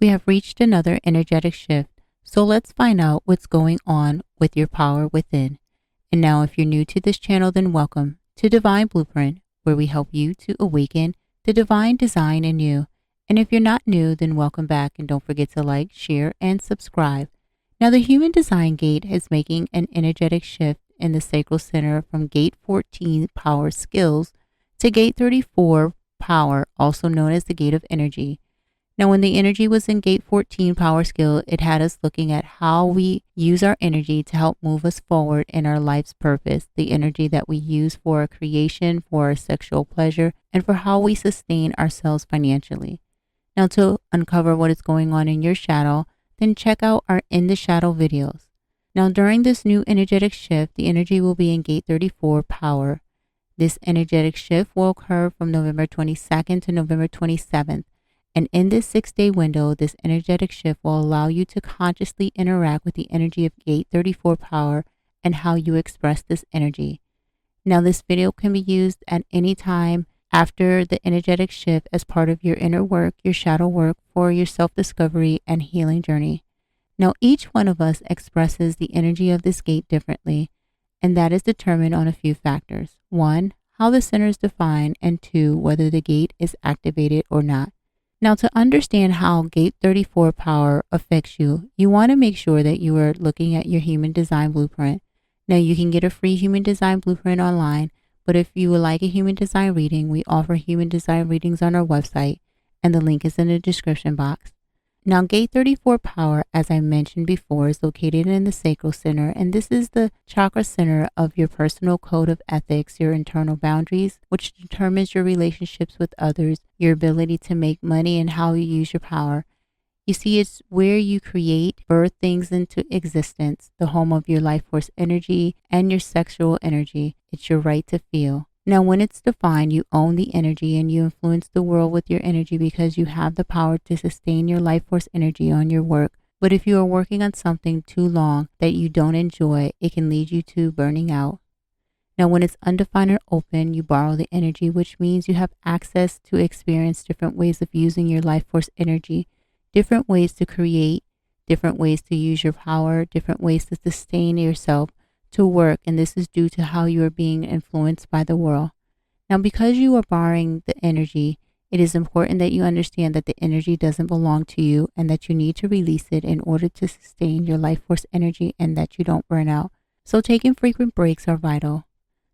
We have reached another energetic shift, so let's find out what's going on with your power within. And now if you're new to this channel, then welcome to Dvn Bluprnt, where we help you to awaken the divine design in you. And if you're not new, then welcome back, and don't forget to like, share, and subscribe. Now the human design gate is making an energetic shift in the sacral center from gate 14 power skills to gate 34 power, also known as the gate of energy. Now when the energy was in gate 14 power skill, it had us looking at how we use our energy to help move us forward in our life's purpose, the energy that we use for our creation, for our sexual pleasure, and for how we sustain ourselves financially. Now to uncover what is going on in your shadow, then check out our In the Shadow videos. Now during this new energetic shift, the energy will be in gate 34 power. This energetic shift will occur from November 22nd to November 27th. And in this 6-day window, this energetic shift will allow you to consciously interact with the energy of gate 34 power and how you express this energy. Now this video can be used at any time after the energetic shift as part of your inner work, your shadow work, for your self-discovery and healing journey. Now each one of us expresses the energy of this gate differently, and that is determined on a few factors. 1, how the center is defined, and 2, whether the gate is activated or not. Now to understand how gate 34 power affects you, you want to make sure that you are looking at your human design blueprint. Now you can get a free human design blueprint online, but if you would like a human design reading, we offer human design readings on our website, and the link is in the description box. Now gate 34 power, as I mentioned before, is located in the sacral center, and this is the chakra center of your personal code of ethics, your internal boundaries, which determines your relationships with others, your ability to make money, and how you use your power. You see, it's where you create, birth things into existence, the home of your life force energy and your sexual energy. It's your right to feel. Now, when it's defined, you own the energy and you influence the world with your energy because you have the power to sustain your life force energy on your work. But if you are working on something too long that you don't enjoy, it can lead you to burning out. Now, when it's undefined or open, you borrow the energy, which means you have access to experience different ways of using your life force energy, different ways to create, different ways to use your power, different ways to sustain yourself, to work, and this is due to how you are being influenced by the world. Now, because you are borrowing the energy, it is important that you understand that the energy doesn't belong to you and that you need to release it in order to sustain your life force energy and that you don't burn out. So taking frequent breaks are vital.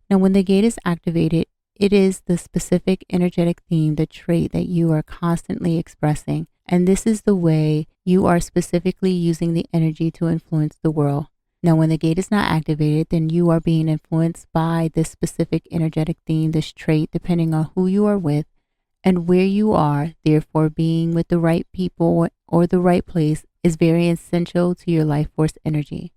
Now, when the gate is activated, it is the specific energetic theme, the trait that you are constantly expressing. And this is the way you are specifically using the energy to influence the world. Now, when the gate is not activated, then you are being influenced by this specific energetic theme, this trait, depending on who you are with and where you are. Therefore, being with the right people or the right place is very essential to your life force energy.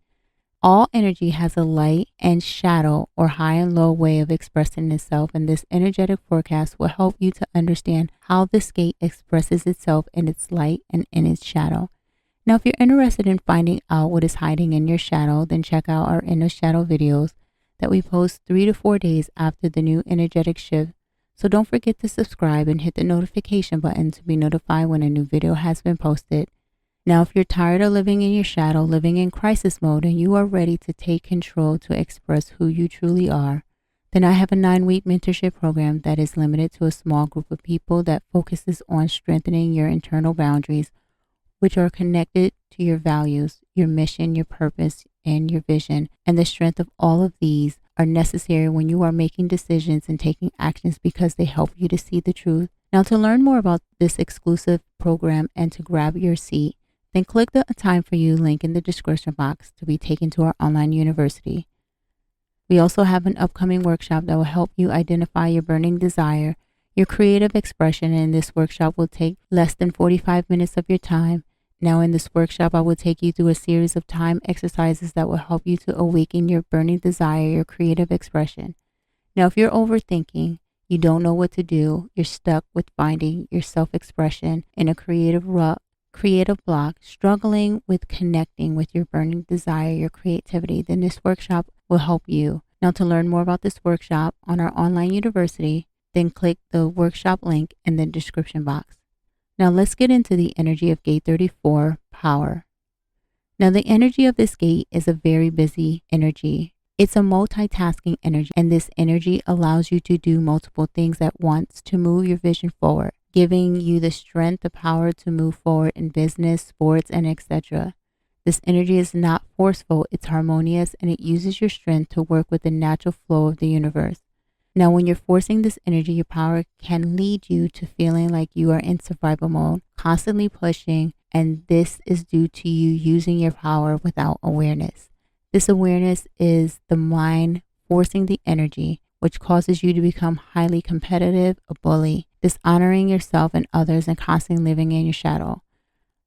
All energy has a light and shadow or high and low way of expressing itself, and this energetic forecast will help you to understand how this gate expresses itself in its light and in its shadow. Now, if you're interested in finding out what is hiding in your shadow, then check out our In the Shadow videos that we post 3 to 4 days after the new energetic shift. So don't forget to subscribe and hit the notification button to be notified when a new video has been posted. Now, if you're tired of living in your shadow, living in crisis mode, and you are ready to take control to express who you truly are, then I have a 9-week mentorship program that is limited to a small group of people that focuses on strengthening your internal boundaries, which are connected to your values, your mission, your purpose, and your vision. And the strength of all of these are necessary when you are making decisions and taking actions because they help you to see the truth. Now, to learn more about this exclusive program and to grab your seat, then click the Time for You link in the description box to be taken to our online university. We also have an upcoming workshop that will help you identify your burning desire, your creative expression, and this workshop will take less than 45 minutes of your time. Now in this workshop, I will take you through a series of time exercises that will help you to awaken your burning desire, your creative expression. Now, if you're overthinking, you don't know what to do, you're stuck with finding your self-expression in a creative rut, creative block, struggling with connecting with your burning desire, your creativity, then this workshop will help you. Now, to learn more about this workshop on our online university, then click the workshop link in the description box. Now let's get into the energy of gate 34, power. Now the energy of this gate is a very busy energy. It's a multitasking energy, and this energy allows you to do multiple things at once to move your vision forward, giving you the strength, the power to move forward in business, sports, and etc. This energy is not forceful, it's harmonious, and it uses your strength to work with the natural flow of the universe. Now, when you're forcing this energy, your power can lead you to feeling like you are in survival mode, constantly pushing, and this is due to you using your power without awareness. This awareness is the mind forcing the energy, which causes you to become highly competitive, a bully, dishonoring yourself and others, and constantly living in your shadow.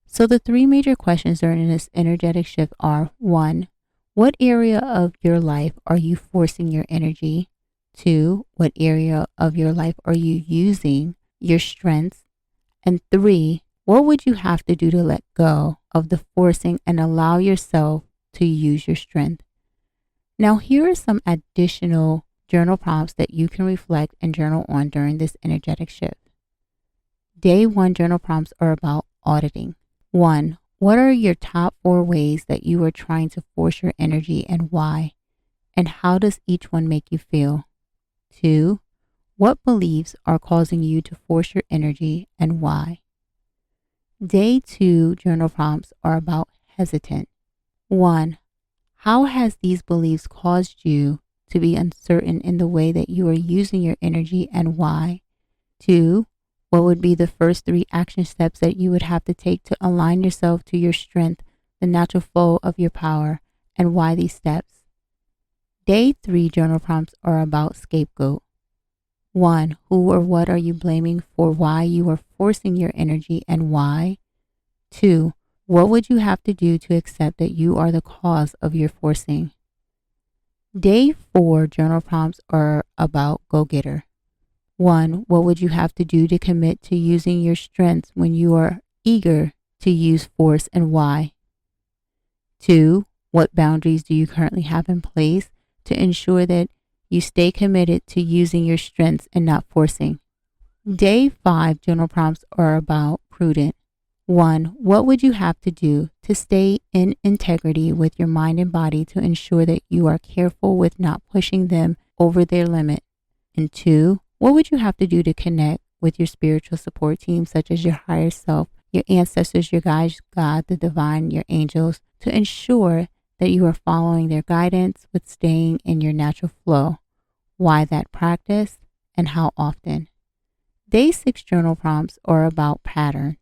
So the three major questions during this energetic shift are: 1, what area of your life are you forcing your energy? 2, what area of your life are you using your strengths? And 3, what would you have to do to let go of the forcing and allow yourself to use your strength? Now, here are some additional journal prompts that you can reflect and journal on during this energetic shift. Day 1 journal prompts are about auditing. 1, what are your top 4 ways that you are trying to force your energy and why? And how does each one make you feel? 2, what beliefs are causing you to force your energy and why? Day 2 journal prompts are about hesitant. 1, how has these beliefs caused you to be uncertain in the way that you are using your energy and why? 2, what would be the first 3 action steps that you would have to take to align yourself to your strength, the natural flow of your power, and why these steps? Day 3 journal prompts are about scapegoat. 1, who or what are you blaming for why you are forcing your energy and why? 2, what would you have to do to accept that you are the cause of your forcing? Day 4 journal prompts are about go-getter. 1, what would you have to do to commit to using your strengths when you are eager to use force and why? 2, what boundaries do you currently have in place to ensure that you stay committed to using your strengths and not forcing? Day 5 journal prompts are about prudent. 1, what would you have to do to stay in integrity with your mind and body to ensure that you are careful with not pushing them over their limit? And 2, what would you have to do to connect with your spiritual support team, such as your higher self, your ancestors, your guides, God, the divine, your angels, to ensure that you are following their guidance with staying in your natural flow? Why that practice and how often? Day 6 journal prompts are about pattern.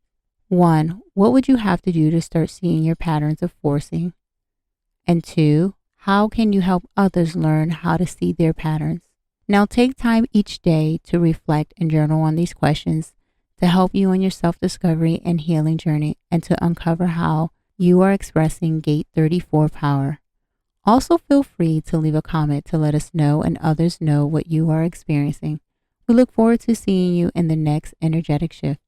1, what would you have to do to start seeing your patterns of forcing? And 2, how can you help others learn how to see their patterns? Now take time each day to reflect and journal on these questions to help you on your self-discovery and healing journey and to uncover how you are expressing gate 34 power. Also feel free to leave a comment to let us know and others know what you are experiencing. We look forward to seeing you in the next energetic shift.